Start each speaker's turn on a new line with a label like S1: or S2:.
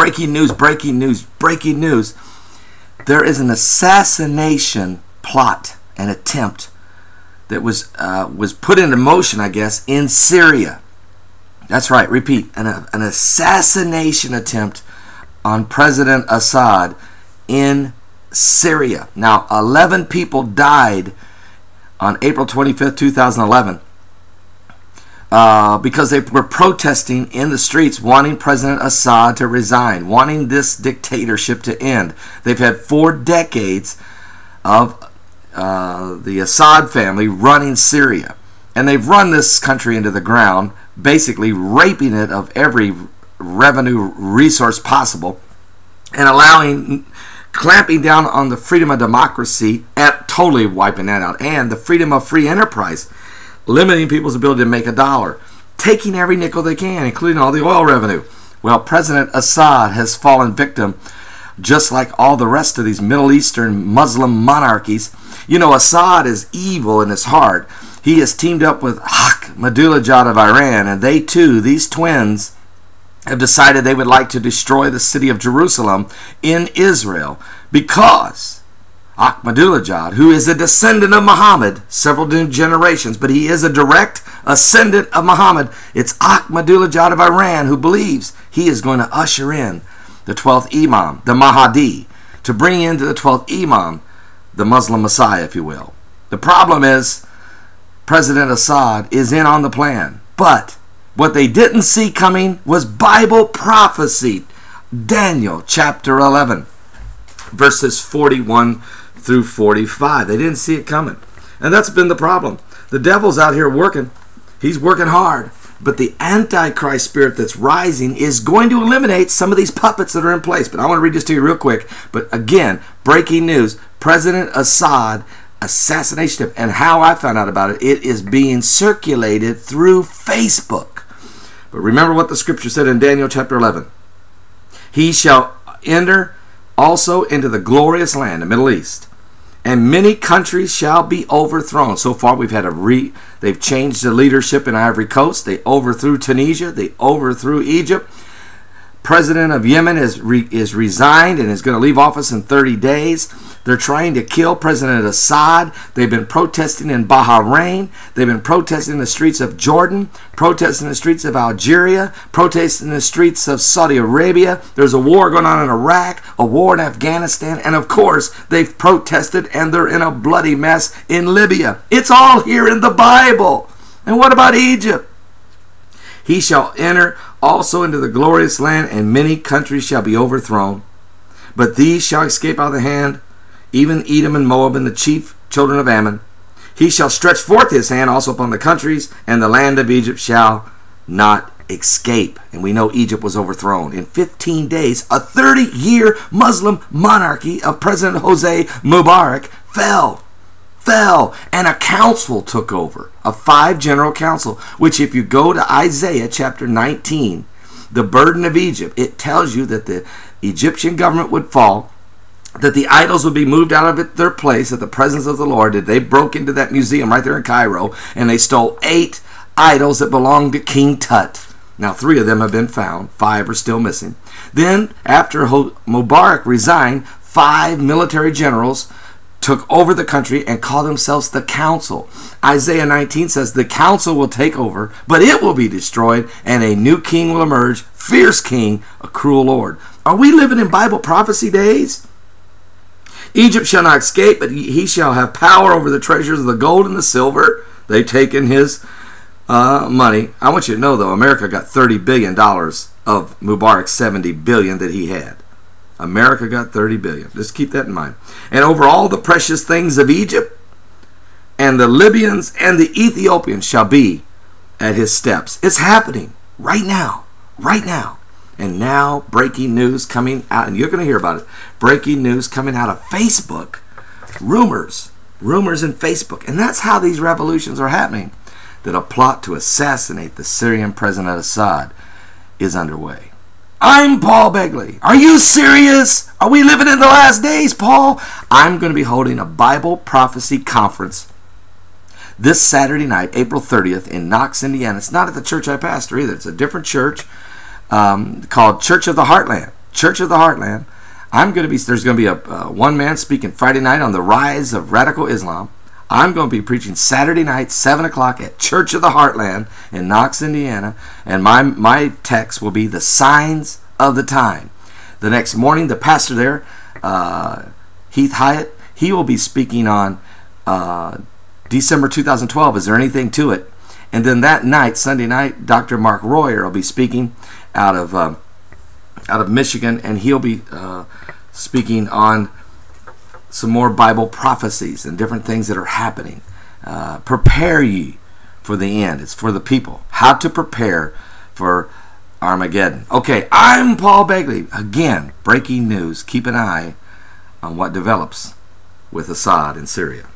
S1: breaking news, breaking news, breaking news. There is an assassination plot, an attempt that was put into motion, I guess, in Syria. That's right, repeat, an assassination attempt on President Assad in Syria. Now, 11 people died on April 25th, 2011 because they were protesting in the streets wanting President Assad to resign, wanting this dictatorship to end. They've had 4 decades of the Assad family running Syria. And they've run this country into the ground, basically raping it of every revenue resource possible and clamping down on the freedom of democracy and totally wiping that out, and the freedom of free enterprise, limiting people's ability to make a dollar, taking every nickel they can, including all the oil revenue. Well, President Assad has fallen victim, just like all the rest of these Middle Eastern Muslim monarchies. You know, Assad is evil in his heart. He has teamed up with Ahmadinejad of Iran, and they too, these twins, have decided they would like to destroy the city of Jerusalem in Israel, because Ahmadinejad, who is a descendant of Muhammad, several generations, but he is a direct ascendant of Muhammad. It's Ahmadinejad of Iran who believes he is going to usher in the 12th Imam, the Mahdi, to bring into the 12th Imam the Muslim Messiah, if you will. The problem is President Assad is in on the plan, but what they didn't see coming was Bible prophecy. Daniel chapter 11, verses 41 through 45. They didn't see it coming. And that's been the problem. The devil's out here working. He's working hard. But the Antichrist spirit that's rising is going to eliminate some of these puppets that are in place. But I want to read this to you real quick. But again, breaking news. President Assad assassination. And how I found out about it, it is being circulated through Facebook. But remember what the scripture said in Daniel chapter 11. He shall enter also into the glorious land, the Middle East, and many countries shall be overthrown. So far we've had they've changed the leadership in Ivory Coast. They overthrew Tunisia. They overthrew Egypt. President of Yemen is resigned and is going to leave office in 30 days. They're trying to kill President Assad. They've been protesting in Bahrain. They've been protesting in the streets of Jordan, protesting in the streets of Algeria, protesting in the streets of Saudi Arabia. There's a war going on in Iraq, a war in Afghanistan, and of course, they've protested and they're in a bloody mess in Libya. It's all here in the Bible. And what about Egypt? He shall enter also into the glorious land, and many countries shall be overthrown. But these shall escape out of the hand, even Edom and Moab and the chief children of Ammon. He shall stretch forth his hand also upon the countries, and the land of Egypt shall not escape. And we know Egypt was overthrown. In 15 days, a 30-year Muslim monarchy of President Hosni Mubarak fell, and a council took over, a 5-general council, which if you go to Isaiah chapter 19, the burden of Egypt, it tells you that the Egyptian government would fall, that the idols would be moved out of their place at the presence of the Lord, that they broke into that museum right there in Cairo, and they stole 8 idols that belonged to King Tut. Now 3 of them have been found, 5 are still missing. Then, after Mubarak resigned, 5 military generals took over the country and called themselves the council. Isaiah 19 says the council will take over, but it will be destroyed, and a new king will emerge, fierce king, a cruel Lord. Are we living in Bible prophecy days? Egypt shall not escape, but he shall have power over the treasures of the gold and the silver. They've taken his money. I want you to know, though, America got $30 billion of Mubarak's $70 billion that he had. America got $30 billion. Just keep that in mind. And over all the precious things of Egypt, and the Libyans and the Ethiopians shall be at his steps. It's happening right now. Right now. And now, breaking news coming out, and you're going to hear about it. Breaking news coming out of Facebook. Rumors in Facebook. And that's how these revolutions are happening. That a plot to assassinate the Syrian President Assad is underway. I'm Paul Begley. Are you serious? Are we living in the last days, Paul? I'm going to be holding a Bible prophecy conference this Saturday night, April 30th, in Knox, Indiana. It's not at the church I pastor either. It's a different church called Church of the Heartland. Church of the Heartland. There's going to be a one man speaking Friday night on the rise of radical Islam. I'm going to be preaching Saturday night, 7 o'clock at Church of the Heartland in Knox, Indiana. And my text will be the signs of the time. The next morning, the pastor there, Heath Hyatt, he will be speaking on December 2012. Is there anything to it? And then that night, Sunday night, Dr. Mark Royer will be speaking out of Michigan, and he'll be speaking on some more Bible prophecies and different things that are happening. Prepare ye for the end. It's for the people. How to prepare for Armageddon. Okay, I'm Paul Begley. Again, breaking news. Keep an eye on what develops with Assad in Syria.